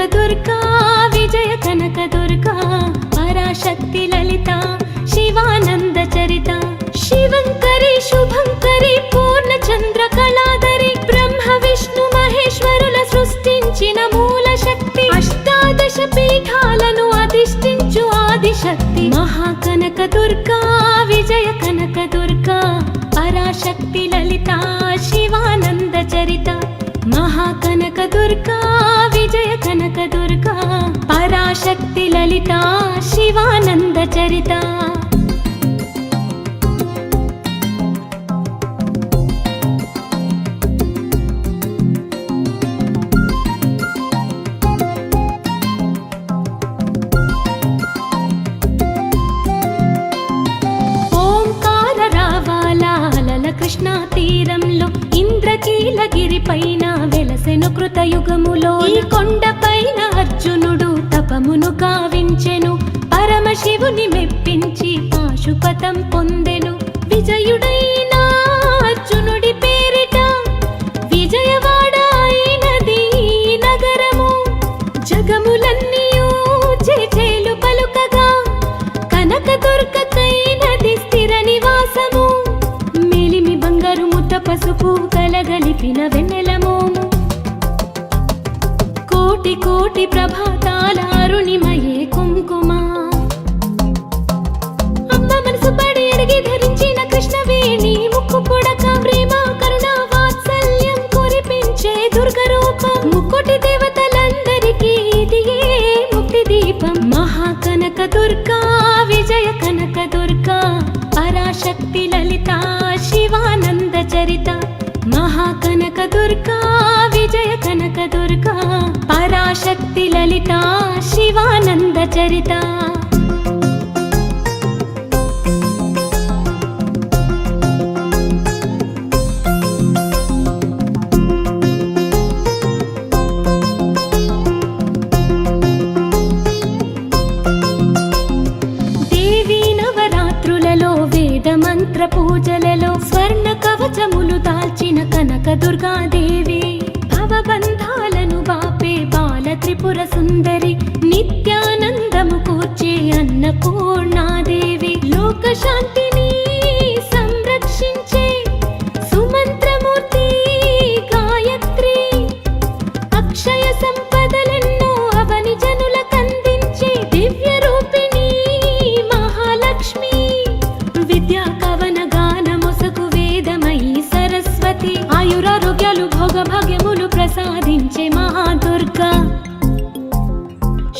దుర్గా విజయ కనక దుర్గా పరాశక్తి లలిత శివానంద చరిత శివంకరి శుభంకరి పూర్ణచంద్ర కళాధరి బ్రహ్మ విష్ణు మహేశ్వరుల సృష్టించిన మూల శక్తి అష్టాదశ పీఠాలను అధిష్ఠించు ఆదిశక్తి మహాకనక దుర్గా విజయ కనక దుర్గా పరాశక్తి లలిత శివానంద చరిత మహాకనక దుర్గా విజయ కనక దుర్గా పరాశక్తి లలిత శివానంద చరిత కృష్ణా తీరంలో ఇంద్రకీలగిరి పైన వెలసెను కృతయుగములో ఈ కొండ పైన అర్జునుడు తపమును గావించెను పరమశివుని మెప్పించి పాశుపతం పొందెను విజయుడైన అర్జునుడి పేరిట విజయవాడ అయినది నగరము జగములన్నీయూ చేచేలు పలుకగా కనక దుర్గకైనది స్థిర నివాసము పసుపు కలగలిపిన వెన్నెల మోము కోటి కోటి ప్రభాతాల అరుణిమయే కుంకుమ అమ్మ మనసు పడి అడిగి ధరించిన కృష్ణవేణి ముక్కు పుడక ప్రేమ కరుణ వాత్సల్యం కురిపించే దుర్గ రూపం ముక్కోటి దేవతలందరికీ ఇదియే ముక్తి దీపం మహాకనక దుర్గా విజయ కనక దుర్గా పరాశక్తి లలిత శివానంద చరిత మహాకనక దుర్గా విజయ కనక దుర్గా పరాశక్తి లలిత శివానంద చరిత మంత్ర పూజలలో స్వర్ణ కవచములు దాల్చిన కనక దుర్గాదేవి భవబంధాలను బాపే బాల త్రిపుర సుందరి నిత్యానందము కూర్చే అన్నపూర్ణాదేవి లోక శాంతిని సంరక్షించే సుమంత్రమూర్తి గాయత్రి అక్షయ సంపదలెన్నో అవని జనులకందించే దివ్య రూపిణి మహాలక్ష్మి విద్యా కవన గానమొసగు వేదమయీ సరస్వతి ఆయురారోగ్యాలు భోగ భాగ్యములు ప్రసాదించే మహాదుర్గా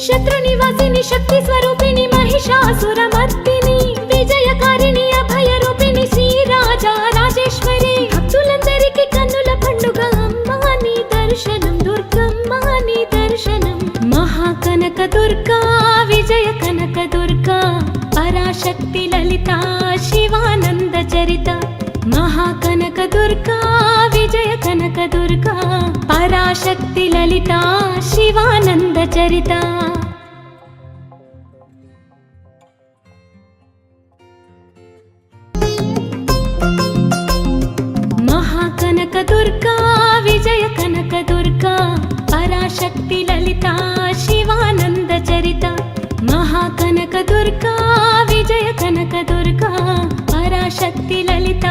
శత్రు నివాసిని శక్తి స్వరూపిణి మహిషాసురమర్దిని విజయకారిణి అభయ రూపిణి శ్రీరాజా రాజేశ్వరి భక్తులందరికీ కన్నుల పండుగ అమ్మా నీ దర్శనం దుర్గమ్మ నీ దర్శనం మహాకనక దుర్గా విజయ కనక దుర్గా పరాశక్తి లలిత శివానంద చరిత మహాకనక దుర్గా విజయ కనక దుర్గా పరాశక్తి లలిత శివానంద చరిత మహాకనక దుర్గా విజయ కనక దుర్గా పరాశక్తి లలిత శివానంద చరిత మహాకనక దుర్గా విజయ కనక దుర్గా పరాశక్తి లలిత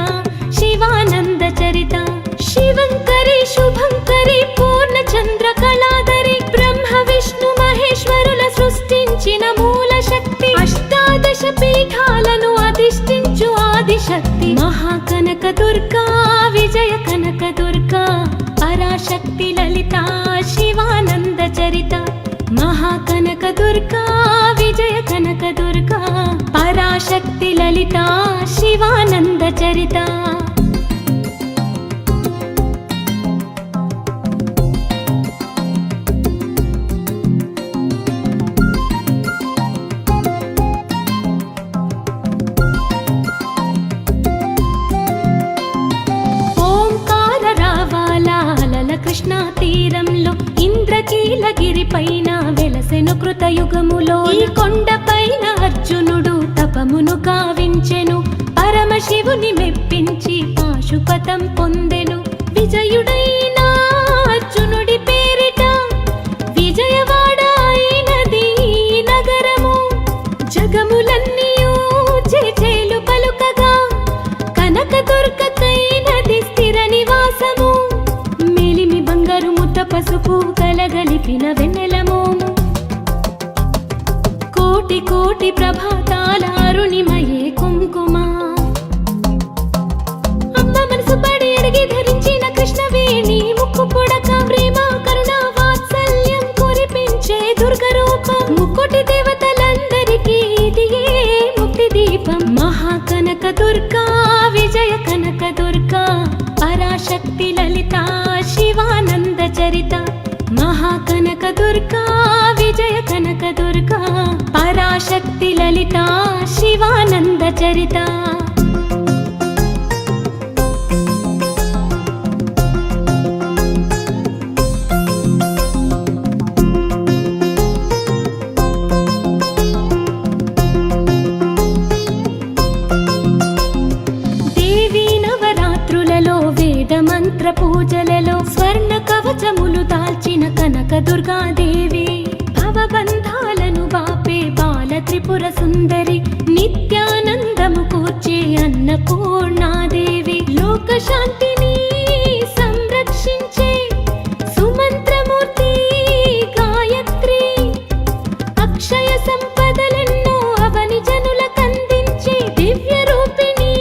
శివానంద చరిత శివంకరి శుభంకరి పూర్ణచంద్ర కళాధరి బ్రహ్మ విష్ణు మహేశ్వరుల సృష్టించిన మూల శక్తి అష్టాదశ పీఠాలను అధిష్ఠించు ఆదిశక్తి మహాకనక దుర్గా విజయ కనక దుర్గా పరాశక్తి లలిత శివానంద చరిత మహాకనక దుర్గా విజయ కనక దుర్గా పరాశక్తి లలిత శివానంద చరిత కృష్ణా తీరంలో ఇంద్రకీలగిరి పైన వెలసెను కృతయుగములో ఈ కొండ పైన అర్జునుడు తపమును గావించెను పరమశివుని మెప్పించి పాశుపతం పొందెను విజయుడైన అర్జునుడి పేరిట విజయవాడ పసుపు కలగలిపిన వెన్నెల మోము కోటి కోటి ప్రభాతాల అరుణిమయే కుంకుమ అమ్మ మనసు పడి అడిగి ధరించిన కృష్ణవేణి ముక్కు పుడక ప్రేమ కరుణ వాత్సల్యం కురిపించే దుర్గ రూపం ముక్కోటి దేవతలందరికీ ఇదియే ముక్తి దీపం మహాకనక దుర్గా విజయ కనక దుర్గా పరాశక్తి లలిత శివానంద చరిత మహాకనక దుర్గా విజయ కనక దుర్గా పరాశక్తి లలిత శివానంద చరిత మంత్ర పూజలలో స్వర్ణ కవచములు దాల్చిన కనక దుర్గాదేవి భవబంధాలను బాపే బాల త్రిపుర సుందరి నిత్యానందము కూర్చే అన్నపూర్ణాదేవి లోక శాంతిని సంరక్షించే సుమంత్రమూర్తి గాయత్రి అక్షయ సంపదలెన్నో అవని జనులకందించే దివ్య రూపిణి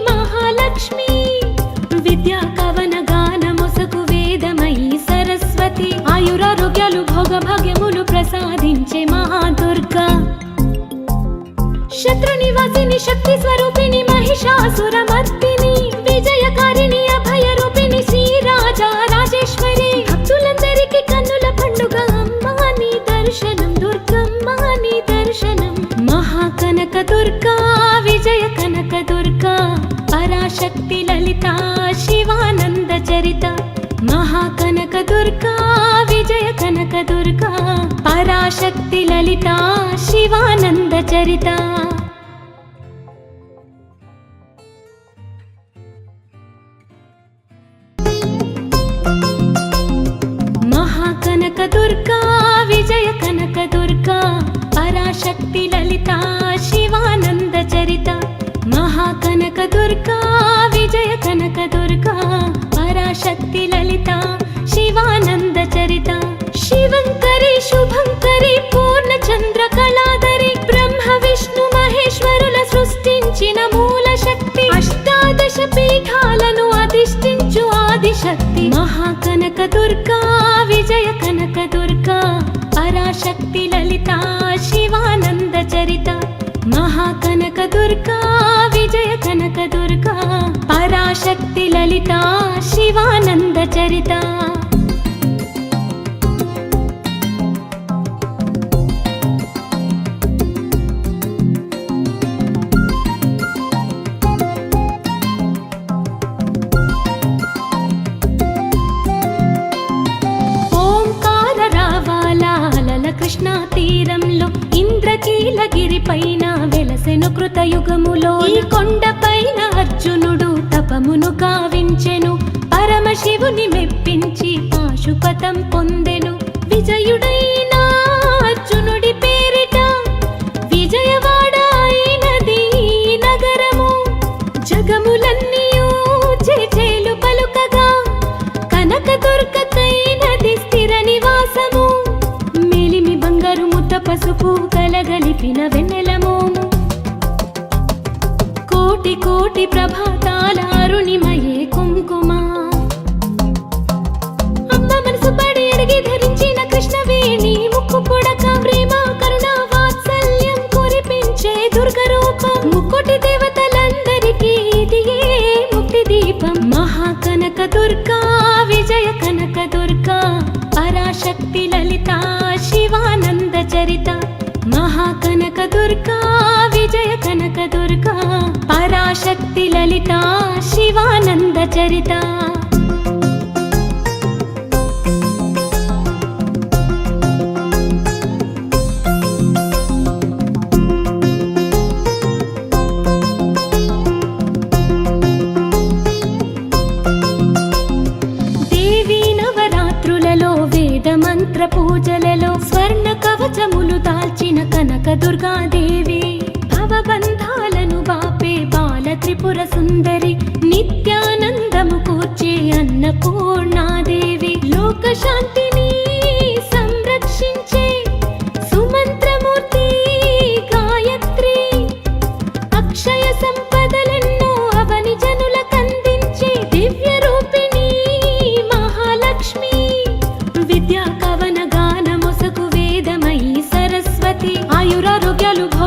మహాలక్ష్మి విద్యా కవన గాన మొసకు వేదమయీ సరస్వతి ఆయురారోగ్యాలు భోగ భాగ్యములు ప్రసాదించే మహాదుర్గా శత్రు నివాసిని శక్తి స్వరూపిణి మహిషాసుర మర్దిని విజయకారిణి అభయ రూపిణి శ్రీరాజా రాజేశ్వరి భక్తులందరికీ కన్నుల పండుగ అమ్మా నీ దర్శనం దుర్గమ్మ నీ దర్శనం మహాకనక దుర్గా విజయ కనక దుర్గా పరాశక్తి లలిత శివానంద చరిత మహాకనక దుర్గా విజయ కనక దుర్గా పరాశక్తి లలిత శివానంద చరిత మహాకనక దుర్గా విజయ కనక దుర్గా పరాశక్తి లలిత శివానంద చరిత మహాకనక దుర్గా విజయ కనక దుర్గా పరాశక్తి లలిత శివానంద చరిత శివంకరి శుభంకరి పూర్ణచంద్ర కళాధరి బ్రహ్మ విష్ణు మహేశ్వరుల సృష్టించిన మూల శక్తి అష్టాదశ పీఠాలను అధిష్ఠించు ఆదిశక్తి మహాకనక దుర్గా విజయ కనక దుర్గా పరాశక్తి లలిత శివానంద చరిత మహాకనక దుర్గా విజయ కనక దుర్గా పరాశక్తి లలిత శివానంద చరిత ఓంకార రావాల అలల కృష్ణా తీరంలో ఇంద్రకీలగిరి పైన వెలసెను కృతయుగములో ఈ కొండపైన అర్జునుడు తపమును కావించెను పరమశివుని మెప్పించి పాశుపతం పొందెను విజయుడైన అర్జునుడి పేరిట విజయవాడ అయినది ఈ నగరము జగములన్నీయూ చేచేలు పలుకగా కనక దుర్గకైనది స్థిర నివాసము మేలిమి బంగారు ముద్ద పసుపు కలగలిపిన వెన్నెల మోము కోటి కోటి ప్రభాతాల అరుణిమయే కుంకుమ అమ్మ మనసు పడి అడిగి ధరించిన కృష్ణవేణి ముక్కు పుడక ప్రేమ కరుణ వాత్సల్యం కురిపించే దుర్గ రూపం ముక్కోటి దేవతలందరికీ ఇదియే ముక్తి దీపం మహాకనక దుర్గా విజయ కనక దుర్గా పరాశక్తి లలిత శివానంద చరిత మహాకనక దుర్గా విజయ కనక దుర్గా పరాశక్తి లలిత శివానంద చరిత మంత్ర పూజలలో స్వర్ణ కవచములు దాల్చిన కనక దుర్గాదేవి భవబంధాలను బాపే బాల త్రిపుర సుందరి నిత్యానందము కూర్చే అన్నపూర్ణాదేవి లోక శాంతి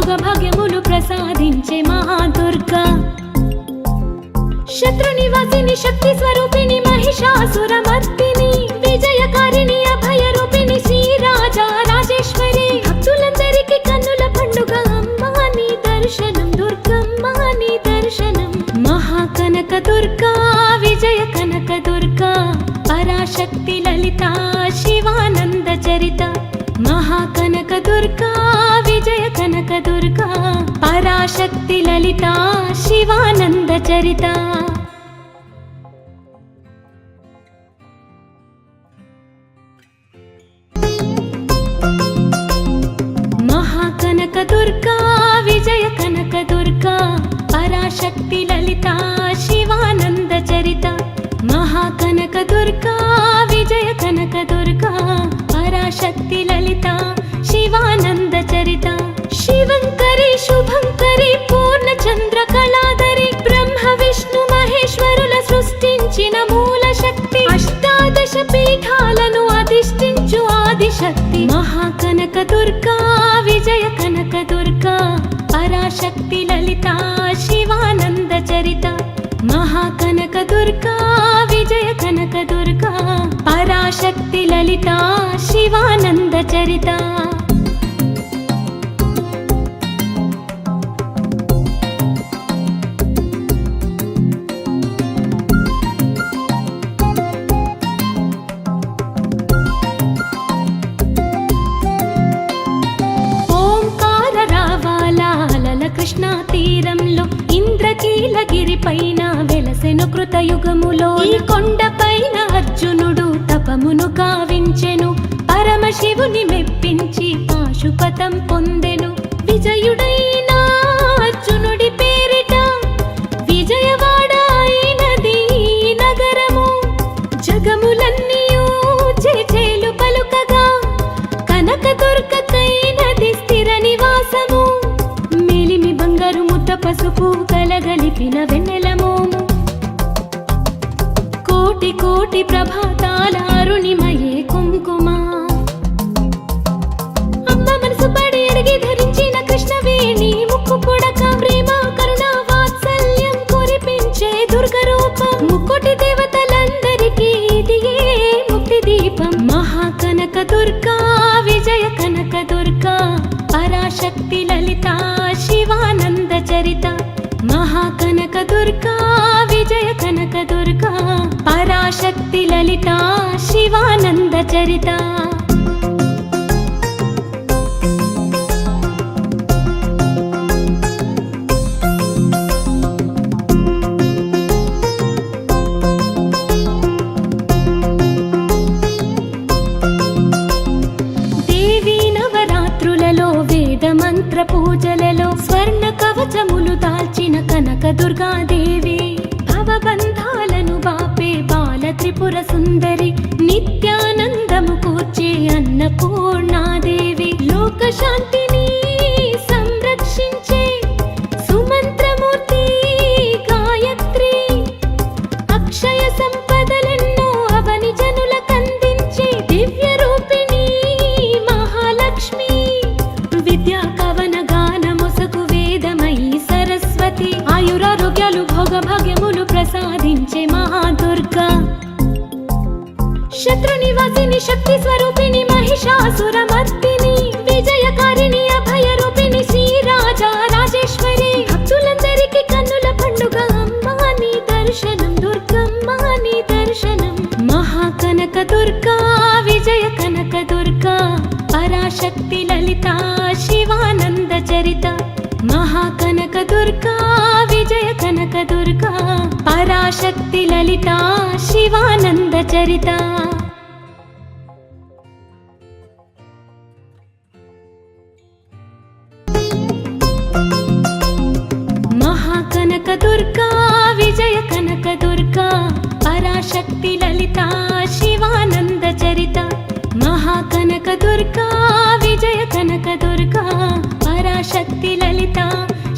భోగభాగ్యములు ప్రసాదించే మహాదుర్గా. శత్రు నివాసిని శక్తి స్వరూపిణి మహిషాసురమర్దిని విజయకారిణి అభయ రూపిణి శ్రీరాజా రాజేశ్వరి. భక్తులందరికీ కన్నుల పండుగ అమ్మా నీ దర్శనం దుర్గమ్మ నీ దర్శనం. మహాకనక దుర్గా విజయ కనక దుర్గా పరాశక్తి లలిత శివానంద చరిత. మహాకనక దుర్గా విజయ కనక దుర్గా పరాశక్తి లలిత శివానంద చరిత. మహాకనక దుర్గా విజయ కనక దుర్గా పరాశక్తి లలిత శివానంద చరిత. మహాకనక దుర్గా విజయ కనక దుర్గా పరాశక్తి లలిత శివానంద చరిత. శివంకరి శుభంకరి పూర్ణచంద్ర కళాధరి బ్రహ్మ విష్ణు మహేశ్వరుల సృష్టించిన మూల శక్తి. అష్టాదశ పీఠాలను అధిష్ఠించు ఆదిశక్తి. మహాకనక దుర్గా విజయ కనక దుర్గా పరాశక్తి లలిత శివానంద చరిత. మహాకనక దుర్గా విజయ కనక దుర్గా పరాశక్తి లలిత శివానంద చరిత. కృష్ణా తీరంలో ఇంద్రకీలగిరి పైన వెలసెను కృతయుగములో. ఈ కొండ పైన అర్జునుడు తపమును కావించెను. పరమశివుని మెప్పించి పాశుపతం పొందెను. విజయుడైన అర్జునుడి పేరిట విజయవాడ అయినది నగరము. జగములన్నీయూ చేచేలు పలుకగా కనక దుర్గకైనది స్థిర నివాసము. బంగారు ముద్ద పసుపు కలగలిపిన వెన్నెల మోము. కోటి కోటి ప్రభాతాల అరుణిమయే కుంకుమ. అమ్మ మనసు పడి అడిగి ధరించిన కృష్ణవేణి ముక్కు పుడక. ప్రేమ కరుణ వాత్సల్యం కురిపించే దుర్గ రూపం. ముక్కోటి దేవతలందరికీ ఇది ముక్తి దీపం. మహాకనక దుర్గా విజయ కనక దుర్గా పరాశక్తి లలిత శివానంద చరిత. మహాకనక దుర్గా విజయ కనక దుర్గా పరాశక్తి లలిత శివానంద చరిత. మంత్ర పూజలలో స్వర్ణ కవచములు దాల్చిన కనక దుర్గాదేవి. భవబంధాలను బాపే బాల త్రిపుర సుందరి. నిత్యానందము కూర్చే అన్నపూర్ణాదేవి. లోక శాంతిని సంరక్షించే సుమంత్రమూర్తి గాయత్రి. అక్షయ సంపదలెన్నో అవని జనులకందించే దివ్య రూపిణి మహాలక్ష్మి. విద్యా కవన గానమొసగు వేదమయీ సరస్వతి. ఆయురారోగ్యాలు భోగభాగ్యములు ప్రసాదించే మహాదుర్గా. శత్రు నివాసిని శక్తి స్వరూపిణి మహిషాసురమర్దిని విజయకారిణి అభయ రూపిణి శ్రీరాజా రాజేశ్వరి. భక్తులందరికీ కన్నుల పండుగ అమ్మా నీ దర్శనం దుర్గమ్మ నీ దర్శనం. మహాకనక దుర్గా విజయ కనక దుర్గా పరాశక్తి లలిత శివానంద చరిత. మహాకనక దుర్గా విజయ కనక దుర్గా పరాశక్తి లలిత శివానంద చరిత. మహాకనక దుర్గా విజయ కనక దుర్గా పరాశక్తి లలిత శివానంద చరిత. మహాకనక దుర్గా విజయ కనక దుర్గా పరాశక్తి లలిత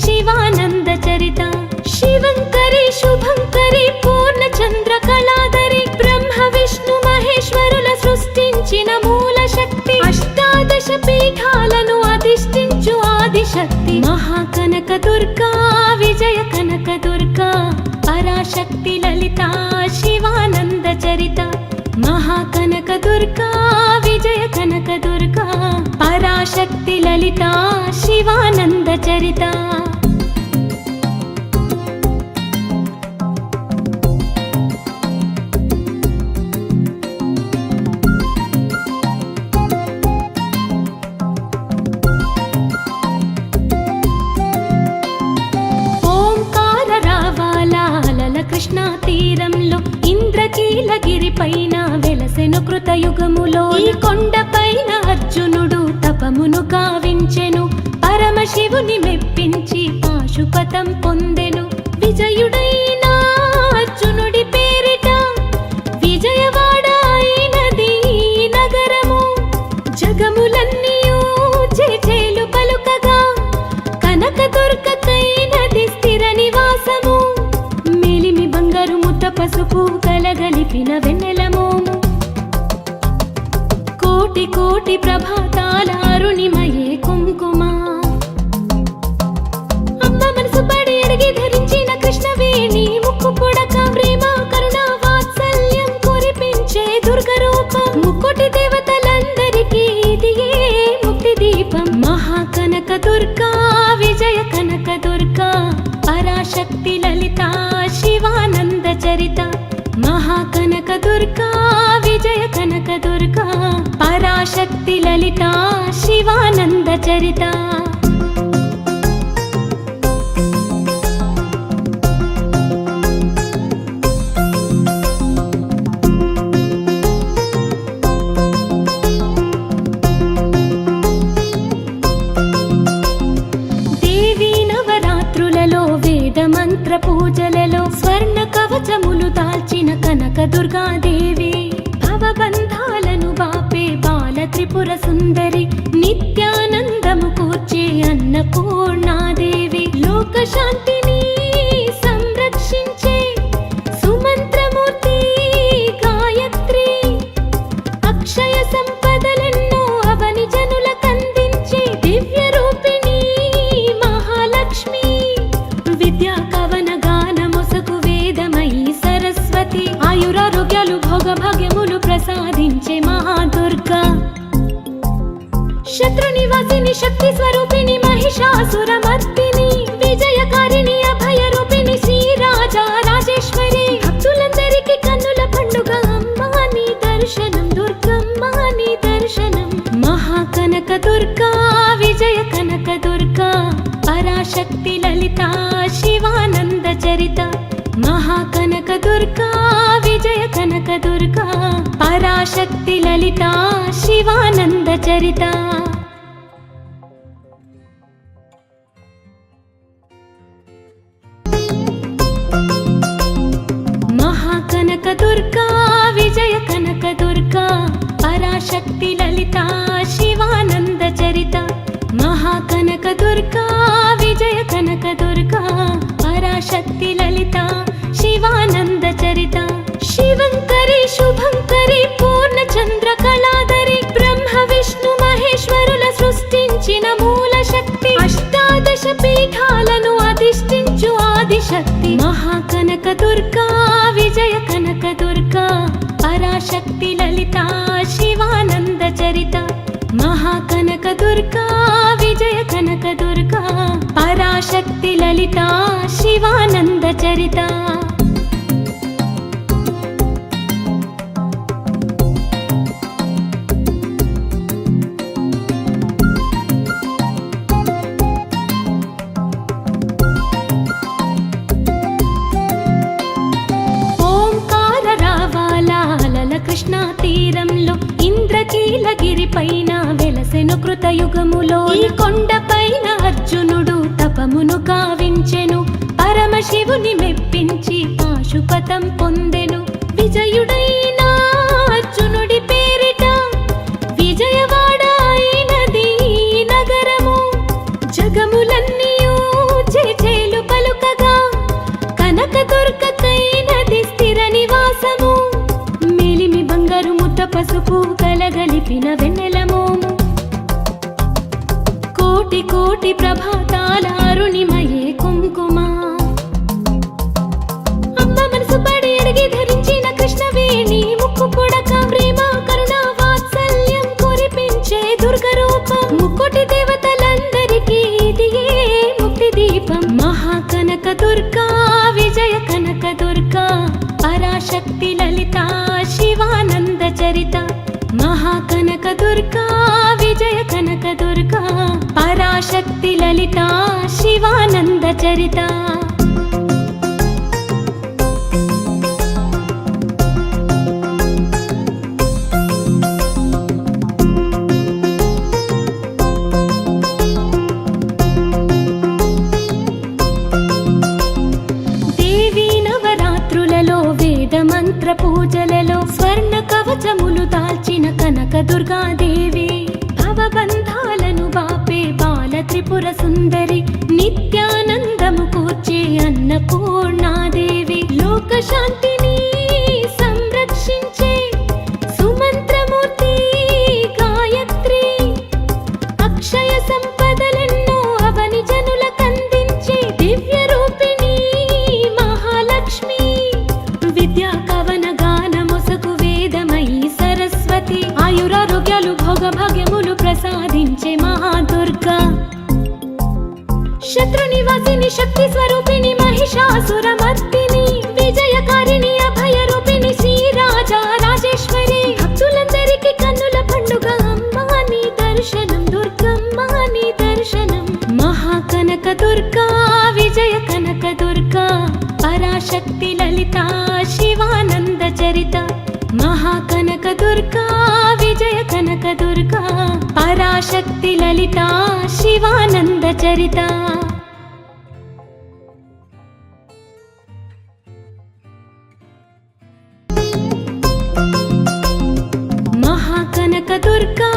శివానంద చరిత. శివంకరి శుభంకరి పూర్ణచంద్ర కళాధరి బ్రహ్మ విష్ణు మహేశ్వరుల సృష్టించిన మూల శక్తి. అష్టాదశ పీఠాలను అధిష్ఠించు ఆదిశక్తి మహాకనక దుర్గా విజయ కనక దుర్గా పరాశక్తి లలిత శివానంద చరిత మహాకనక దుర్గా విజయ కనక దుర్గా పరాశక్తి లలిత శివానంద చరిత కృష్ణా తీరంలో ఇంద్రకీలగిరి పైన వెలసెను కృతయుగములో ఈ కొండపైన అర్జునుడు తపమును కావించెను పరమశివుని మెప్పించి పాశుపతం పొందెను విజయుడైన అర్జునుడి పేరిట విజయవాడ అయినది నగరము జగములన్నీయూ జేజేలు పలుకగా కనకదుర్గకైనది స్థిర నివాసము పసుపు కలగలిపిన వెన్నెలమోము కోటి కోటి ప్రభాతాల అరుణిమయే కుంకుమ అమ్మ మనసు పడి అడిగి ధరించిన కృష్ణవేణి ముక్కు పుడక ప్రేమ కరుణ వాత్సల్యం కురిపించే దుర్గ రూపం ముక్కోటి దేవతలందరికీ ఇదియే ముక్తి దీపం మహాకనక దుర్గా విజయ కనక దుర్గా పరాశక్తి లలిత శివానంద చరిత మహాకనక దుర్గా విజయ కనక దుర్గా పరాశక్తి లలిత శివానంద చరిత మంత్ర పూజలలో స్వర్ణ కవచములు దాల్చిన కనక దుర్గాదేవి భవబంధాలను బాపే బాల త్రిపుర సుందరి నిత్యానందము కూర్చే అన్నపూర్ణాదేవి లోక శాంతిని సంరక్షించే సుమంత్రమూర్తి గాయత్రి అక్షయ సంపదలెన్నో అవని జనులకందించే దివ్య రూపిణి మహాలక్ష్మి విద్యా కవన గాన మొసకు వేదమయీ సరస్వతి ఆయురారోగ్యాలు భోగ భాగ్యములు ప్రసాదించే మహాదుర్గా శత్రు నివాసిని శక్తి స్వరూపిణి మహిషాసురమర్దిని విజయకారిణి అభయ రూపిణి శ్రీరాజా రాజేశ్వరి భక్తులందరికీ కన్నుల పండుగ అమ్మా నీ దర్శనం దుర్గమ్మ నీ దర్శనం మహాకనక దుర్గా విజయ కనక దుర్గా పరాశక్తి లలిత శివానంద చరిత మహాకనక దుర్గా విజయ కనక దుర్గా పరాశక్తి లలిత శివానంద చరిత మహాకనక దుర్గా విజయ కనక దుర్గా పరాశక్తి లలిత శివానంద చరిత మహాకనక దుర్గా విజయ కనక దుర్గా పరాశక్తి లలిత శివానంద చరిత శివంకరి శుభంకరి పూర్ణచంద్ర కళాధరి బ్రహ్మ విష్ణు మహేశ్వరుల సృష్టించిన మూల శక్తి అష్టాదశ పీఠాలను అధిష్ఠించు ఆదిశక్తి మహాకనక దుర్గా విజయ కనక దుర్గా పరాశక్తి లలిత శివానంద చరిత మహాకనక దుర్గా విజయ కనక దుర్గా పరాశక్తి లలిత శివానంద చరిత కృష్ణా తీరంలో ఇంద్రకీలగిరి పైన వెలసెను కృతయుగములో ఈ కొండపైన అర్జునుడు తపమును కావించెను పరమశివుని మెప్పించి పాశుపతం పొందెను విజయుడైన అర్జునుడి పేరిట విజయవాడ అయినది నగరము జగములన్నీయూ జేజేలు పలుకగా కనకదుర్గకైనది స్థిర నివాసము పసుపు కలగలిపిన వెన్నెలమోము కోటి కోటి ప్రభాతాల అరుణిమయే కుంకుమ అమ్మ మనసు పడి అడిగి ధరించిన కృష్ణవేణి ముక్కు పుడక ప్రేమ కరుణ వాత్సల్యం కురిపించే దుర్గ రూపం ముక్కోటి దేవతలందరికీ ఇదియే ముక్తి దీపం మహాకనక దుర్గా విజయ కనక దుర్గా పరాశక్తి లలిత శివానంద చరిత మహాకనక దుర్గా విజయ కనక దుర్గా పరాశక్తి లలిత శివానంద చరిత మంత్ర పూజలలో స్వర్ణ కవచములు దాల్చిన కనక దుర్గాదేవి భవబంధాలను బాపే బాల త్రిపుర సుందరి నిత్యానందము కూర్చే అన్నపూర్ణాదేవి లోక శాంతిని సంరక్షించే సుమంత్రమూర్తి గాయత్రి అక్షయ సంపదలెన్నో అవని జనులకందించే దివ్య రూపిణి మహాలక్ష్మి విద్యా కవన గానమొసగు వేదమయీ సరస్వతి ఆయురారోగ్యాలు భోగ భాగ్యములు ప్రసాదించే మహాదుర్గా శత్రు నివాసిని శక్తి స్వరూపిణి మహిషాసురమర్దిని విజయకారిణి అభయ రూపిణి శ్రీరాజా రాజేశ్వరి భక్తులందరికీ కన్నుల పండుగ అమ్మా నీ దర్శనం దుర్గమ్మ నీ దర్శనం మహాకనక దుర్గా విజయ కనక దుర్గా పరాశక్తి లలిత శివానంద చరిత మహాకనక దుర్గా విజయ కనక దుర్గా పరాశక్తి లలిత శివానంద చరిత మహాకనక దుర్గా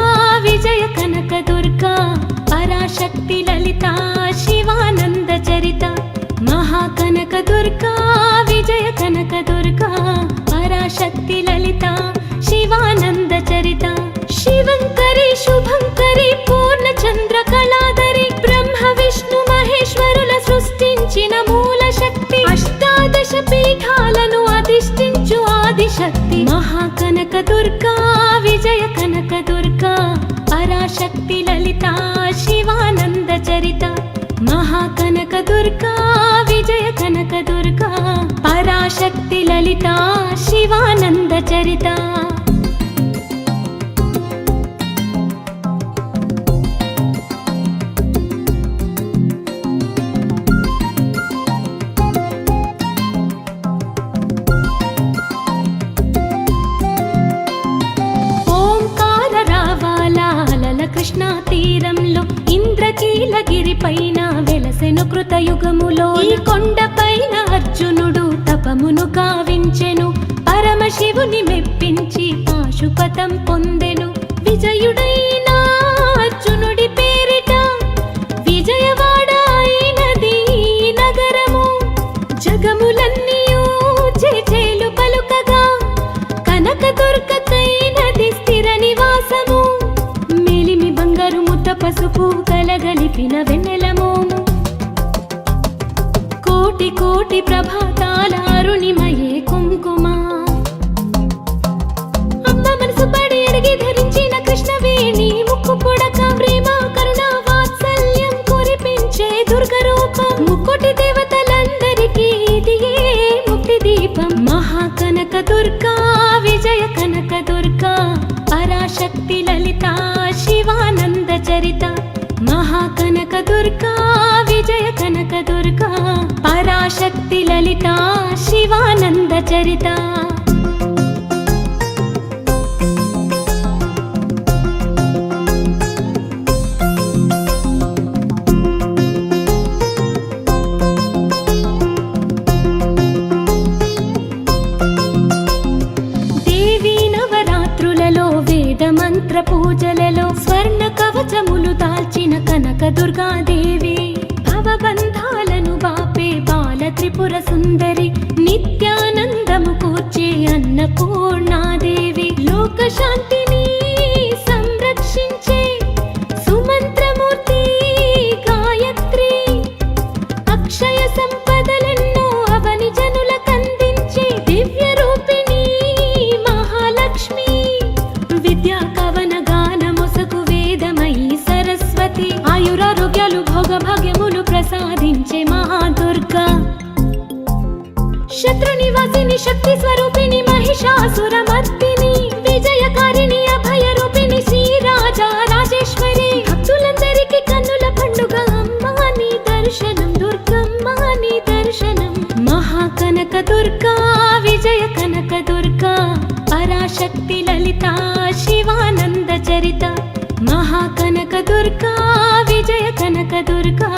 విజయ కనక దుర్గా పరాశక్తి లలిత శివానంద చరిత మహాకనక దుర్గా విజయ కనక దుర్గా పరాశక్తి లలిత శివానంద చరిత శివంకరి శుభంకరి పూర్ణ చంద్ర కళాధరి బ్రహ్మ విష్ణు మహేశ్వరుల సృష్టించిన మూల శక్తి అష్టాదశ పీఠాలను అధిష్ఠించు ఆదిశక్తి మహాకనక దుర్గా విజయ కనక దుర్గా పరాశక్తి లలిత శివానంద చరిత మహాకనక దుర్గా విజయ కనక దుర్గా పరాశక్తి లలిత శివానంద చరిత ఓంకార రావాల కృష్ణా తీరంలో ఇంద్రకీలగిరి పైన వెలసెను కృతయుగములో ఈ కొండపైన అర్జునుడు తపమును గావించెను పరమశివుని మెప్పించి పాశుపతం పొందెను విజయుడైన అర్జునుడి పేరిట విజయవాడ అయినది నగరము జగములన్నీయూ జేజేలు పలుకగా కనక దుర్గకైనది స్థిర నివాసము మేలిమి బంగారు ముద్ద పసుపు కలగలిపిన వెన్నెలమోము కోటి కోటి ప్రభాతాల అరుణిమయే కుంకుమ అమ్మ మనసు పడి అడిగి ధరించిన కృష్ణవేణి ముక్కు పుడక ప్రేమ కరుణ వాత్సల్యం కురిపించే దుర్గ రూపం ముక్కోటి దేవతలందరికీ ఇదియే ముక్తి దీపం మహాకనక దుర్గా విజయ కనక దుర్గా పరాశక్తి లలిత శివానంద చరిత మహాకనక దుర్గా విజయ కనక దుర్గా పరాశక్తి లలిత శివానంద చరిత దేవీ నవరాత్రులలో వేద మంత్ర పూజలలో స్వర్ణ కవచములు దాల్చిన కనక దుర్గాదేవి భవబంధాలను బాపే బాల త్రిపుర సుందరి నిత్యానందము కూర్చే అన్నపూర్ణాదేవి లోక శాంతిని సంరక్షించే సుమంత్రమూర్తి ప్రసాదించే మహాదుర్గా. శత్రునివాసిని శక్తి స్వరూపిణి మహిషాసురమర్దిని విజయకారిణి అభయ రూపిణి శ్రీరాజా రాజేశ్వరి. భక్తులందరికీ కన్నుల పండుగ అమ్మా నీ దర్శనం దుర్గమ్మ నీ దర్శనం. మహాకనక దుర్గా విజయ కనక దుర్గా పరాశక్తి లలిత శివానంద చరిత. మహాకనక దుర్గా విజయ కనక దుర్గా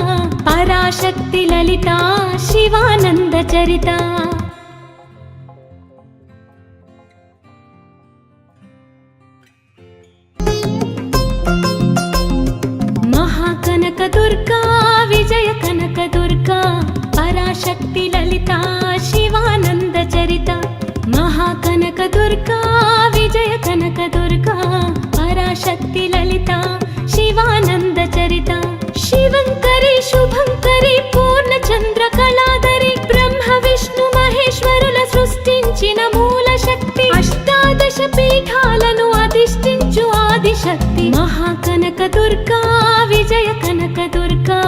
పరాశక్తి లలిత శివానంద చరిత. మహాకనక దుర్గా విజయ కనక దుర్గా పరాశక్తి లలిత శివానంద చరిత. మహాకనక దుర్గా విజయ కనక దుర్గా పరాశక్తి లలిత శివానంద చరిత. శివంకరి శుభంకరి పూర్ణచంద్ర కళాధరి బ్రహ్మ విష్ణు మహేశ్వరుల సృష్టించిన మూల శక్తి. అష్టాదశ పీఠాలను అధిష్ఠించు ఆదిశక్తి. మహాకనక దుర్గా విజయ కనక దుర్గా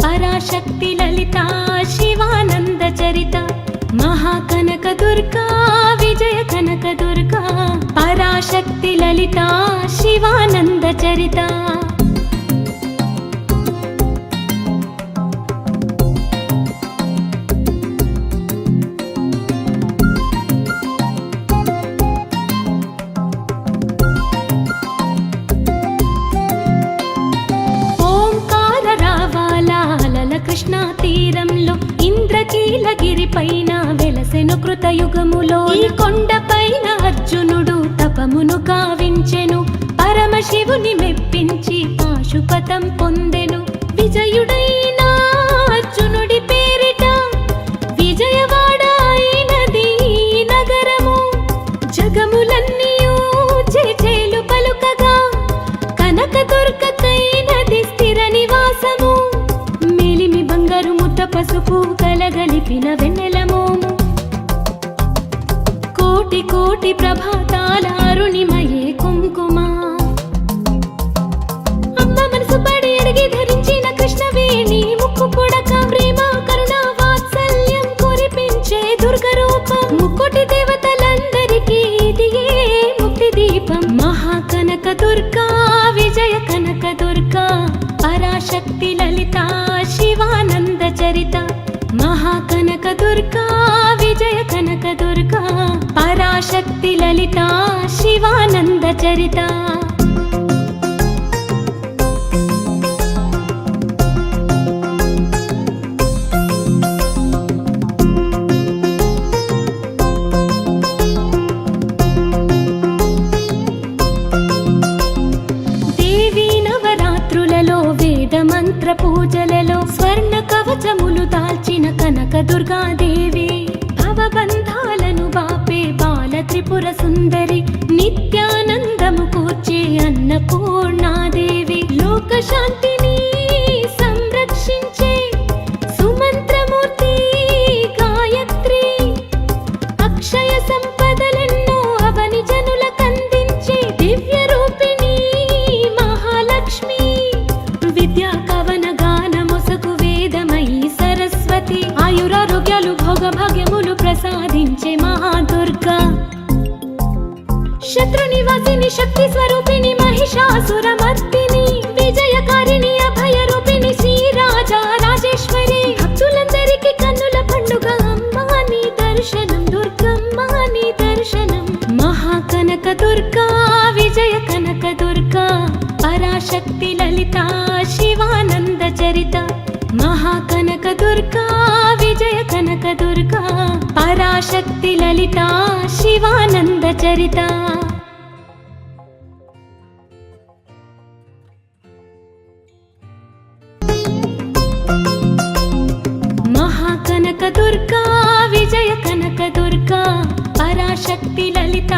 పరాశక్తి లలిత శివానంద చరిత. మహాకనక దుర్గా విజయ కనక దుర్గా పరాశక్తి లలిత శివానంద చరిత. కృష్ణా తీరంలో ఇంద్రకీలగిరి పైన వెలసెను కృతయుగములో. ఈ కొండ పైన అర్జునుడు తపమును కావించెను. పరమశివుని మెప్పించి పాశుపతం పొందెను. విజయుడైన అర్జునుడి పేరిట విజయవాడ అయినది నగరము. జగములన్నీయూ చేచేలు పలుకగా కనక దుర్గకైనది స్థిర నివాసము. బంగారు ముద్ద పసుపు కలగలిపిన వెన్నెల మోము. కోటి కోటి ప్రభాతాల అరుణిమయే కుంకుమ. అమ్మ మనసు పడి అడిగి ధరించిన కృష్ణవేణి ముక్కు పుడక. ప్రేమ కరుణ వాత్సల్యం కురిపించే దుర్గ రూపం. ముక్కోటి దేవతలందరికీ ఇదియే ముక్తి దీపం. మహాకనక దుర్గా విజయ కనక దుర్గా పరాశక్తి లలిత శివానంద చరిత. మహాకనక దుర్గా విజయ కనక దుర్గా పరాశక్తి లలిత శివానంద చరిత. మంత్ర పూజలలో స్వర్ణ కవచములు దాల్చిన కనక దుర్గాదేవి. భవబంధాలను బాపే బాల త్రిపుర సుందరి. నిత్యానందము కూర్చే అన్నపూర్ణాదేవి. లోక శాంతిని సంరక్షించే సుమంత్రమూర్తి గాయత్రి. అక్షయ సంపదలెన్నో అవని జనులకందించే దివ్య రూపిణి మహాలక్ష్మి. విద్యా కవన గానమొసగు వేదమయీ సరస్వతి. ఆయురారోగ్యాలు భోగ భాగ్యములు ప్రసాదించే మహాదుర్గా. శత్రునివాసిని శక్తి స్వరూపిణి మహిషాసురమర్దిని విజయకారిణి అభయ రూపిణి శ్రీరాజా రాజేశ్వరి. భక్తులందరికీ కన్నుల పండుగ అమ్మా నీ దర్శనం దుర్గమ్మ నీ దర్శనం. మహాకనక దుర్గా విజయ కనక దుర్గా పరాశక్తి లలిత శివానంద చరిత. మహాకనక దుర్గా విజయ కనక దుర్గా పరాశక్తి లలిత శివానంద చరిత. మహాకనక దుర్గా విజయ కనక దుర్గా పరాశక్తి లలిత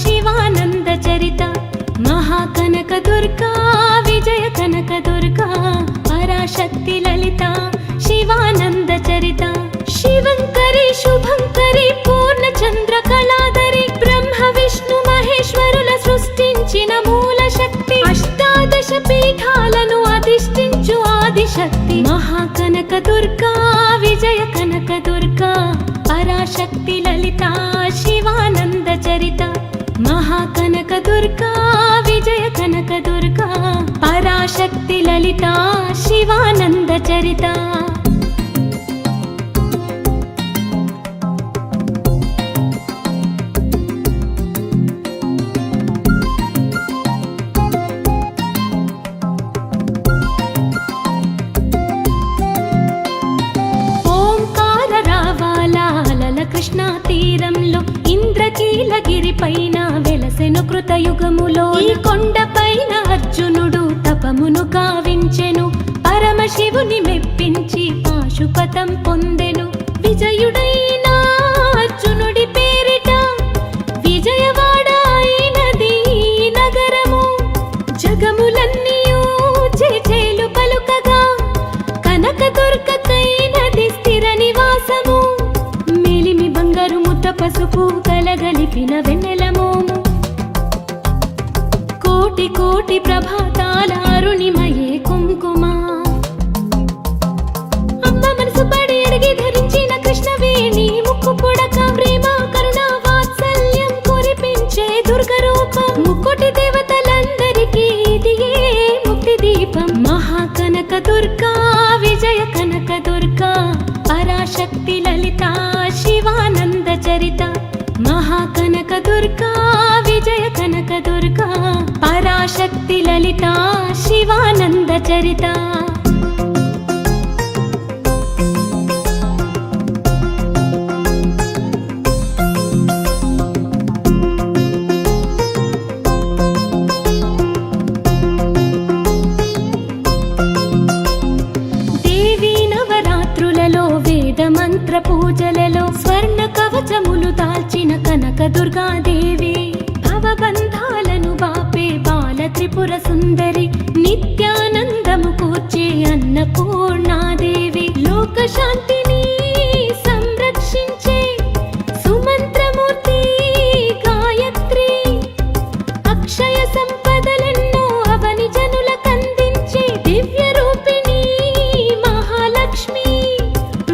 శివానంద చరిత. మహాకనక దుర్గా విజయ కనక దుర్గా పరాశక్తి లలిత శివానంద చరిత. శివంకరి శుభంకరి పూర్ణచంద్ర కళాధరి బ్రహ్మ విష్ణు మహేశ్వరుల సృష్టించిన మూల శక్తి. అష్టాదశ పీఠాలను అధిష్ఠించు ఆదిశక్తి. మహాకనక దుర్గా విజయ కనక దుర్గా పరాశక్తి లలిత శివానంద చరిత మహాకనక దుర్గా విజయ కనక దుర్గా పరాశక్తి లలిత శివానంద చరిత కృష్ణా తీరంలో ఇంద్రకీలగిరి పైన వెలసెను కృతయుగములో ఈ కొండపైన అర్జునుడు తపమును కావించెను పరమశివుని మెప్పించి పాశుపతం పొందెను విజయుడైన అర్జునుడి పేరిట విజయవాడ అయినది నగరము జగములన్నీయూ జేజేలు పలుకగా కనకదుర్గకైనది స్థిర నివాసము పసుపు కలగలిపిన వెన్నెల మోము కోటి కోటి ప్రభాతాల అరుణిమయే కుంకుమ అమ్మ మనసు పడి అడిగి ధరించిన కృష్ణవేణి ముక్కు పుడక ప్రేమ కరుణ వాత్సల్యం కురిపించే దుర్గ రూపం ముక్కోటి దేవతలందరికీ ఇదియే ముక్తి దీపం మహాకనక దుర్గా విజయ కనక దుర్గా పరాశక్తి లలిత శివానంద చరిత మహాకనక దుర్గా విజయ కనక దుర్గా పరాశక్తి లలిత శివానంద చరిత మంత్ర పూజలలో స్వర్ణ కవచములు దాల్చిన కనక దుర్గాదేవి భవబంధాలను బాపే బాల త్రిపుర సుందరి నిత్యానందము కూర్చే అన్నపూర్ణాదేవి లోక శాంతిని సంరక్షించే సుమంత్రమూర్తి గాయత్రి అక్షయ సంపదలెన్నో అవని జనులకందించే దివ్య రూపిణి మహాలక్ష్మి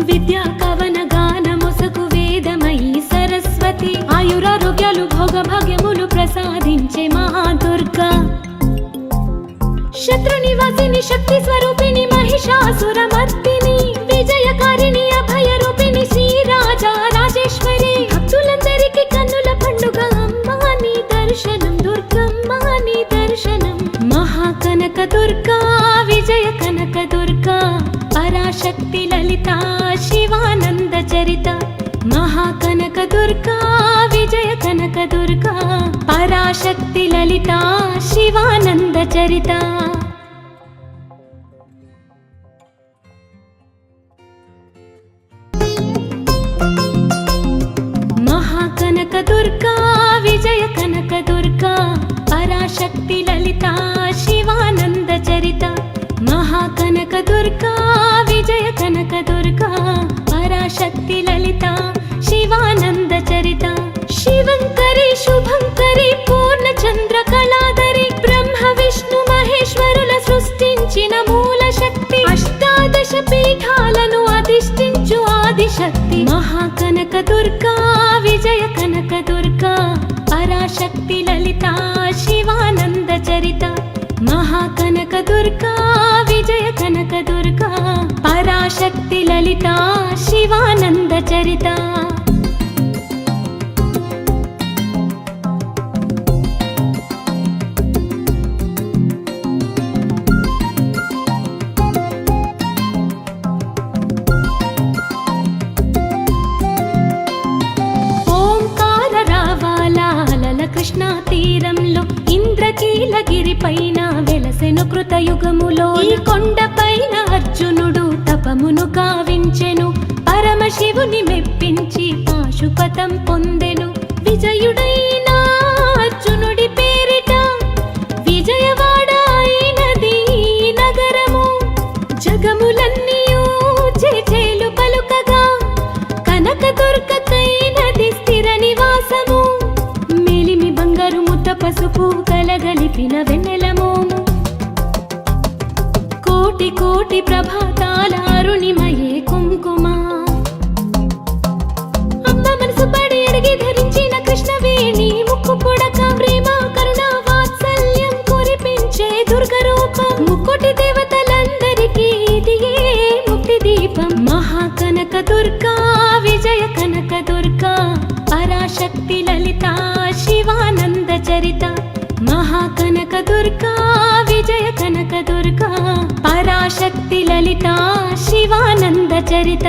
విద్యా కవన గాన మొసకు వేదమయీ సరస్వతి ఆయురారోగ్యాలు భోగ భాగ్యములు ప్రసాదించే మహాదుర్గా శత్రు నివాసిని శక్తి స్వరూపిణి మహిషాసుర మర్దిని విజయకారిణి అభయ రూపిణి శ్రీరాజా రాజేశ్వరి భక్తులందరికీ కన్నుల పండుగ అమ్మా నీ దర్శనం దుర్గమ్మ నీ దర్శనం మహాకనక దుర్గా విజయ కనక దుర్గా పరాశక్తి లలిత శివానంద చరిత మహాకనక దుర్గా విజయ కనక దుర్గా పరాశక్తి లలిత శివానంద చరిత మహాకనక దుర్గా విజయ కనక దుర్గా పరాశక్తి లలిత శివానంద చరిత మహాకనక దుర్గా విజయ కనక దుర్గా పరాశక్తి లలిత శివానంద చరిత శివంకరి శుభంకరి పూర్ణచంద్ర కళాధరి బ్రహ్మ విష్ణు మహేశ్వరుల సృష్టించిన మూల శక్తి అష్టాదశ పీఠాలను అధిష్ఠించు ఆదిశక్తి మహాకనక దుర్గా విజయ కనక దుర్గా పరాశక్తి లలిత శివానంద చరిత మహాకనక దుర్గా విజయ కనక దుర్గా పరాశక్తి లలిత శివానంద చరిత కృష్ణా తీరంలో ఇంద్రకీలగిరి పైన వెలసెను కృతయుగములో ఈ కొండపైన అర్జునుడు తపమును కావించెను పరమశివుని మెప్పించి పాశుపతం పొందెను విజయుడైన అర్జునుడి పేరిట విజయవాడ అయినది నగరము జగములన్నీయూ జేజేలు పలుకగా కనకదుర్గకైనది స్థిర నివాసము పసుపు కలగలిపిన వెన్నెల మోము కోటి కోటి ప్రభాతాల అరుణిమయే దుర్గా విజయ కనక దుర్గా పరాశక్తి లలిత శివానంద చరిత మహాకనక దుర్గా విజయ కనక దుర్గా పరాశక్తి లలిత శివానంద చరిత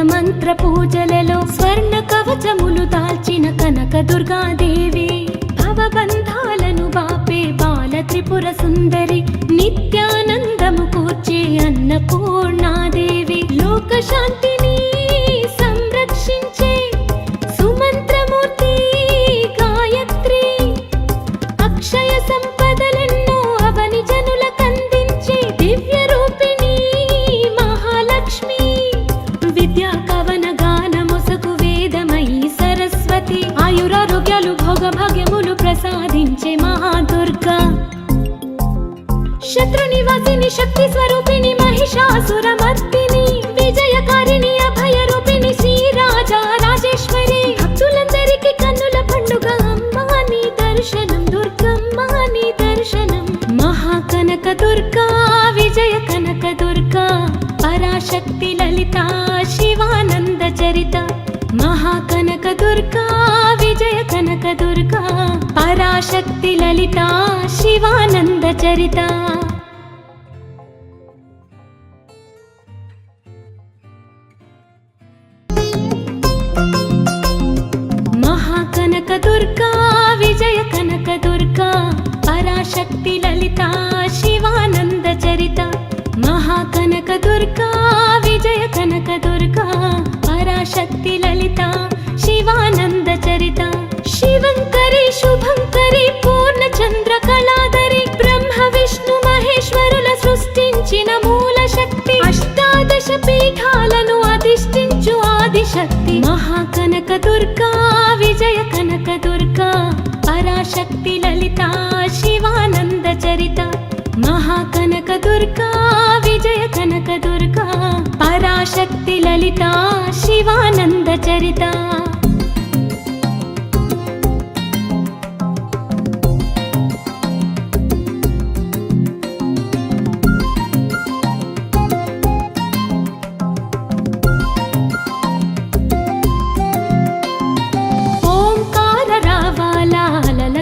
మంత్ర పూజలలో స్వర్ణ కవచములు దాల్చిన కనక దుర్గాదేవి భవబంధాలను బాపే బాల త్రిపుర సుందరి నిత్యానందము కూర్చే అన్నపూర్ణాదేవి లోక శాంతిని సంరక్షించే సుమంత్రమూర్తి గాయత్రి అక్షయ సంపదలెన్నో అవని జనులకందించే దివ్య రూపిణి మహాలక్ష్మి విద్యా కవన గానముసకు వేదమయీ సరస్వతి ఆయురారోగ్యాలు భోగభాగ్యములు ప్రసాదించే మహాదుర్గా శత్రు నివాసిని శక్తి స్వరూపిణి మహిషాసురమర్దిని విజయకారిణి అభయ రూపిణి శ్రీరాజా రాజేశ్వరి భక్తులందరికీ కన్నుల పండుగ అమ్మా నీ దర్శనం దుర్గమ్మ నీ దర్శనం మహాకనక దుర్గా విజయ కనక దుర్గా పరాశక్తి లలిత శివానంద చరిత మహాకనక దుర్గా విజయ కనక దుర్గా పరాశక్తి లలిత శివానంద చరిత మహాకనక దుర్గా విజయ కనక దుర్గా పరాశక్తి లలిత శివానంద చరిత మహాకనక దుర్గా విజయ కనక దుర్గా పరాశక్తి లలిత శివానంద చరిత శివంకరి శుభంకరి పూర్ణ చంద్ర కళాధరి బ్రహ్మ విష్ణు మహేశ్వరుల సృష్టించిన మూల శక్తి అష్టాదశ పీఠాలను అధిష్ఠించు ఆదిశక్తి మహాకనక దుర్గా విజయ కనక దుర్గా పరాశక్తి లలిత శివానంద చరిత మహాకనక దుర్గా విజయ కనక దుర్గా పరాశక్తి లలిత శివానంద చరిత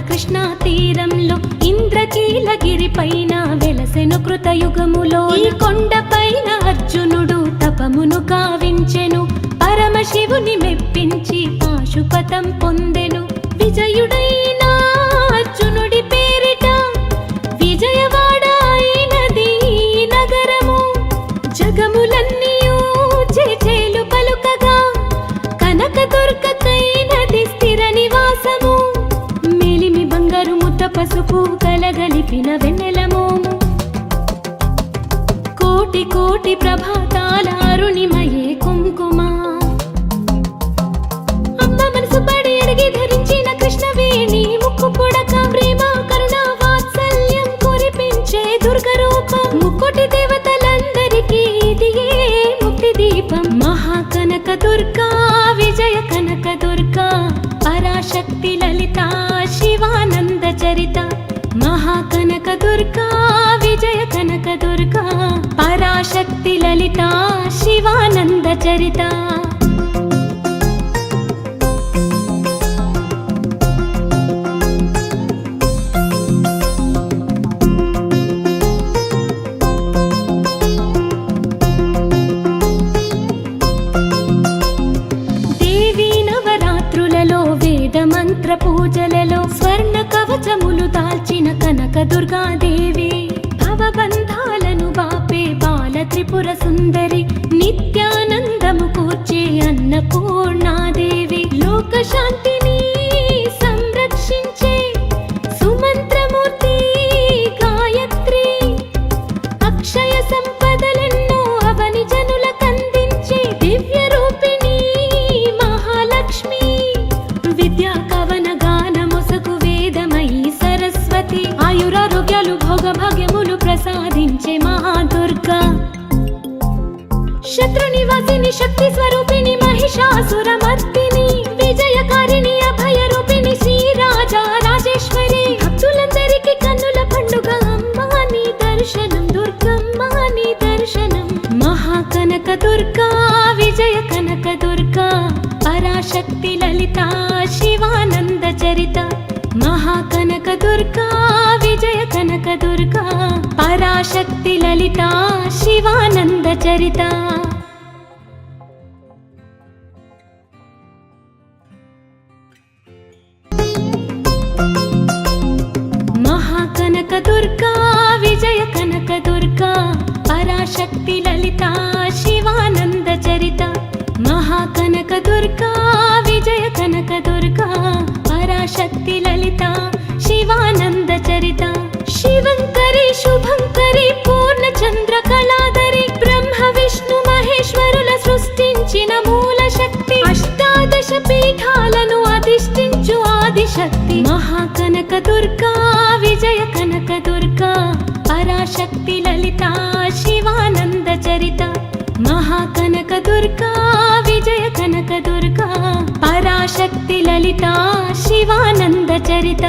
కృష్ణా తీరంలో ఇంద్రకీలగిరి పైన వెలసెను కృతయుగములో ఈ కొండ పైన అర్జునుడు తపమును కావించెను పరమశివుని మెప్పించి పాశుపతం పొందెను విజయుడైన అర్జునుడి పేరిట విజయవాడ అయినది నగరము జగములన్నీయూ జేజేలు పలుకగా కనక దుర్గకైనది స్థిర నివాసము పసుపు కలగలిపిన వెన్నెలమోము కోటి కోటి ప్రభాతాల అరుణిమయే కుంకుమ అమ్మ మనసు పడి అడిగి ధరించిన కృష్ణవేణి ముక్కు పుడక ప్రేమ కరుణ వాత్సల్యం కురిపించే దుర్గ రూపం ముక్కోటి దేవతలందరికీ ఇదియే ముక్తి దీపం మహాకనక దుర్గా విజయ కనక దుర్గా పరాశక్తి లలిత శివానంద చరిత మహాకనక దుర్గా విజయ కనక దుర్గా పరాశక్తి లలిత శివానంద చరిత మంత్ర పూజలలో స్వర్ణ కవచములు దాల్చిన కనక దుర్గాదేవి భవబంధాలను బాపే బాల త్రిపుర సుందరి నిత్యానందము కూర్చే అన్నపూర్ణాదేవి లోక శాంతిని సంరక్షించే సుమంత్రమూర్తి గాయత్రి అక్షయ సంపదలెన్నో అవని జనులకందించే దివ్య రూపిణి మహాలక్ష్మి విద్యా కవన గానముసకు వేదమయీ సరస్వతి ఆయురారోగ్యాలు భోగభాగ్యములు ప్రసాదించే మహాదుర్గా దుర్గా. శత్రు నివాసిని శక్తి స్వరూపిణి మహిషాసురమర్దిని విజయకారిణి అభయ రూపిణి శ్రీరాజా రాజేశ్వరి. భక్తులందరికీ కన్నుల పండుగ అమ్మా నీ దర్శనం దుర్గమ్మ నీ దర్శనం. మహాకనక దుర్గా విజయ కనక దుర్గా పరాశక్తి లలిత శివానంద చరిత. మహాకనక దుర్గా విజయ కనక దుర్గా పరాశక్తి లలిత శివానంద చరిత. మహాకనక దుర్గా విజయ కనక దుర్గా పరాశక్తి లలిత శివానంద చరిత. మహాకనక దుర్గా విజయ కనక దుర్గా పరాశక్తి లలిత శివానంద చరిత. శివంకరి శుభంకరి పూర్ణ చంద్ర కళాధరి బ్రహ్మ విష్ణు మహేశ్వరుల సృష్టించిన మూల శక్తి. అష్టాదశ పీఠాలను అధిష్ఠించు ఆదిశక్తి. మహాకనక దుర్గా విజయ కనక దుర్గా పరాశక్తి లలిత శివానంద చరిత. మహాకనక దుర్గా విజయ కనక దుర్గా పరాశక్తి లలిత శివానంద చరిత.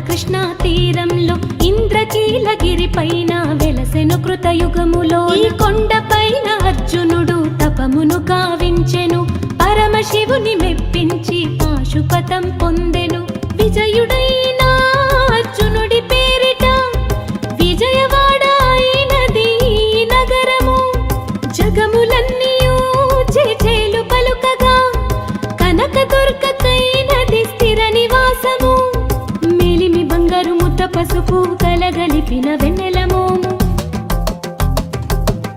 కృష్ణా తీరంలో ఇంద్రకీలగిరి పైన వెలసెను కృతయుగములో. ఈ కొండ పైన అర్జునుడు తపమును కావించెను. పరమశివుని మెప్పించి పాశుపతం పొందెను. విజయుడైన అర్జునుడి పేరిట విజయవాడ అయినది నగరము. జగములన్నీయూ చేచేలు పలుకగా కనక దుర్గకైనది స్థిర నివాసము. పసుపు కలగలిపిన వెన్నెలమోము.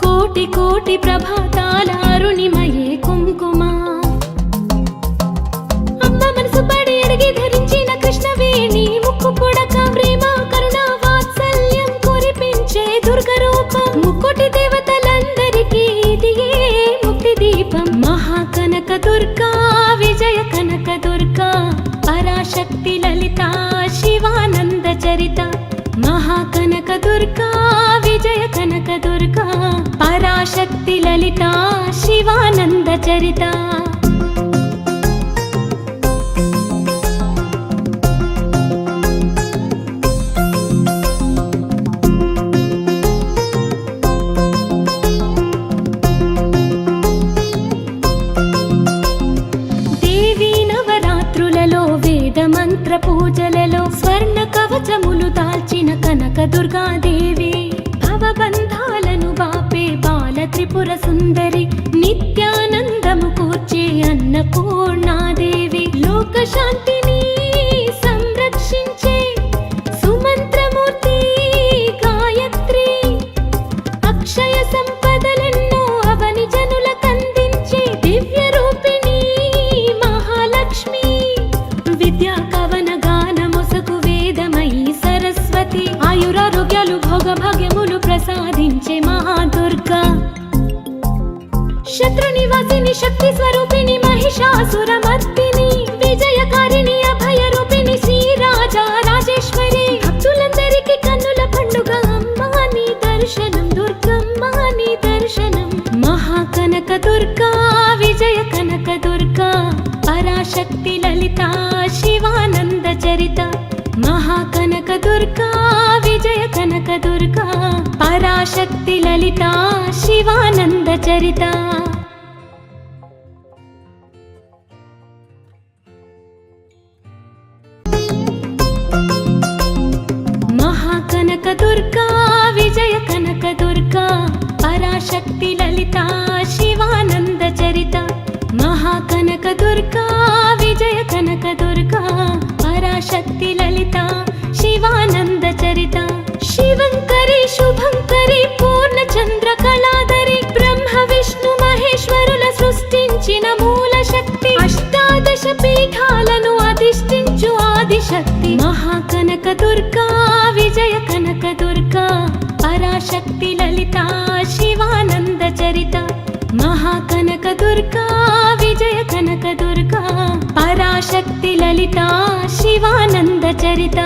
కోటి కోటి ప్రభాతాల అరుణిమయే కుంకుమ. అమ్మ మనసు పడి అడిగి ధరించిన కృష్ణవేణి ముక్కు పుడక ప్రేమ కరుణ వాత్సల్యం కురిపించే దుర్గ రూపం. ముక్కోటి దేవతలందరికీ ఇదియే ముక్తి దీపం. మహాకనక దుర్గా విజయ కనక దుర్గా పరాశక్తి లలిత శివానంద చరిత. మహాకనక దుర్గా విజయ కనక దుర్గా పరాశక్తి లలిత శివానంద చరిత. మంత్ర పూజలలో స్వర్ణ కవచములు దాల్చిన కనక దుర్గాదేవి. భవబంధాలను బాపే బాల త్రిపుర సుందరి. నిత్యానందము కూర్చే అన్నపూర్ణాదేవి. లోక శాంతిని సంరక్షించే సుమంత్రమూర్తి గాయత్రి. అక్షయ సంపదలెన్నో అవని జనులకందించే దివ్య రూపిణి మహాలక్ష్మి. విద్యా కవన గానమొసగు వేదమయీ సరస్వతి. ఆయురారోగ్యాలు భోగ భాగ్యములు ప్రసాదించే మహాదుర్గా. శత్రు నివాసిని శక్తి స్వరూపిణి మహిషాసురమర్దిని విజయకారిణి అభయ రూపిణి శ్రీరాజా రాజేశ్వరి. భక్తులందరికీ కన్నుల పండుగ అమ్మా నీ దర్శనం దుర్గమ్మ నీ దర్శనం. మహాకనక దుర్గా విజయ కనక దుర్గా పరాశక్తి లలిత శివానంద చరిత. మహాకనక దుర్గా విజయ కనక దుర్గా పరాశక్తి లలిత శివానంద చరిత. మహాకనక దుర్గా విజయ కనక దుర్గా పరాశక్తి లలిత శివానంద చరిత. మహాకనక దుర్గా విజయ కనక దుర్గా పరాశక్తి లలిత శివానంద చరిత. శివంకరి శుభంకరి పూర్ణ చంద్ర కళాధరి బ్రహ్మ విష్ణు మహేశ్వరుల సృష్టించిన మూల శక్తి. అష్టాదశ పీఠాలను అధిష్ఠించు ఆదిశక్తి. మహాకనక దుర్గా విజయ దుర్గా పరాశక్తి లలిత శివానంద చరిత మహాకనక దుర్గా విజయ కనక దుర్గా పరాశక్తి లలిత శివానంద చరిత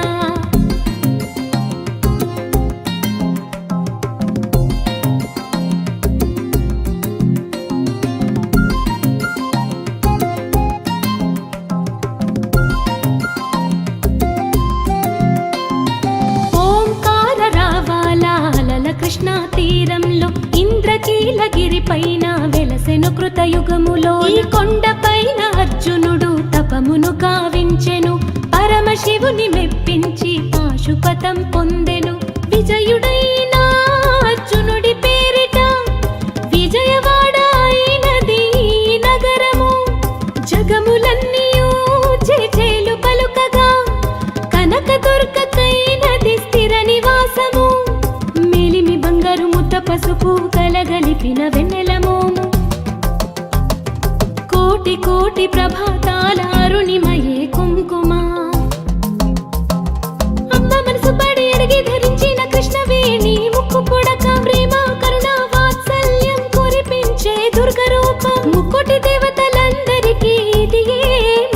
కృష్ణా తీరంలో ఇంద్రకీలగిరి పైన వెలసెను కృతయుగములో ఈ కొండపైన అర్జునుడు తపమును గావించెను పరమశివుని మెప్పించి పాశుపతం పొందెను విజయుడైన అర్జునుడి పేరిట విజయవాడ అయినది నగరము జగములన్నీయూ జేజేలు పలుకగా కనకదుర్గకైనది స్థిర నివాసము పసుపు కలగలిపిన వెన్నెలమోము కోటి కోటి ప్రభాతాల అరుణిమయే కుంకుమ అమ్మ మనసు పడి అడిగి ధరించిన కృష్ణవేణి ముక్కు పుడక ప్రేమ కరుణ వాత్సల్యం కురిపించే దుర్గ రూపం ముక్కోటి దేవతలందరికీ ఇదియే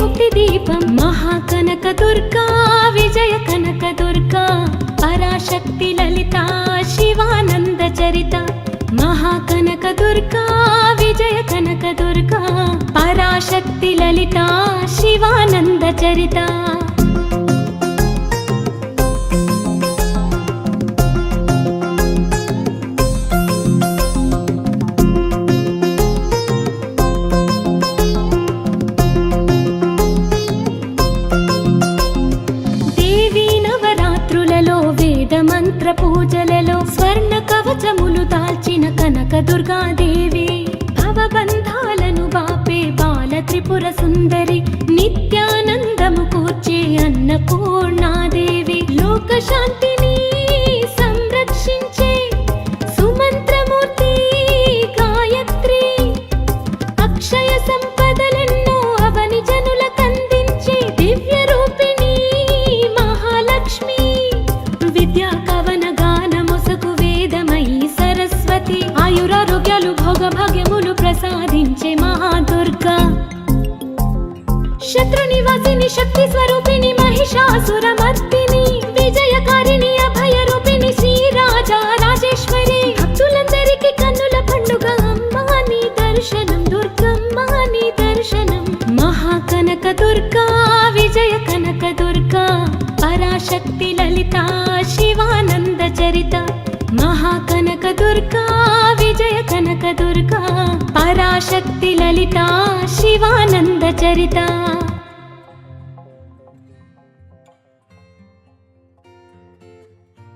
ముక్తి దీపం మహాకనక దుర్గా విజయ కనక దుర్గా పరాశక్తి లలిత శివానంద చరిత మహాకనక దుర్గా విజయ కనక దుర్గా పరాశక్తి లలిత శివానంద చరిత మంత్ర పూజలలో స్వర్ణ కవచములు దాల్చిన కనక దుర్గాదేవి భవబంధాలను బాపే బాల త్రిపుర సుందరి నిత్యానందము కూర్చే అన్నపూర్ణాదేవి లోక శాంతిని సంరక్షించే సుమంత్రమూర్తి గాయత్రి అక్షయ సంపదలెన్నో అవని జనులకందించే దివ్య రూపిణి మహాలక్ష్మి విద్యా కవన గాన మొసకు వేదమయీ సరస్వతి ఆయురారోగ్యాలు భోగ భాగ్యములు ప్రసాదించే మహాదుర్గా శత్రు నివాసిని శక్తి స్వరూపిణి మహిషాసుర మర్దిని విజయకారిణి అభయ రూపిణి శ్రీరాజా రాజేశ్వరి భక్తులందరికీ కన్నుల పండుగ అమ్మా నీ దర్శనం దుర్గమ్మ నీ దర్శనం మహాకనక దుర్గా విజయ కనక దుర్గా పరాశక్తి లలిత శివానంద చరిత మహాకనక దుర్గా విజయ కనక దుర్గా పరాశక్తి లలిత శివానంద చరిత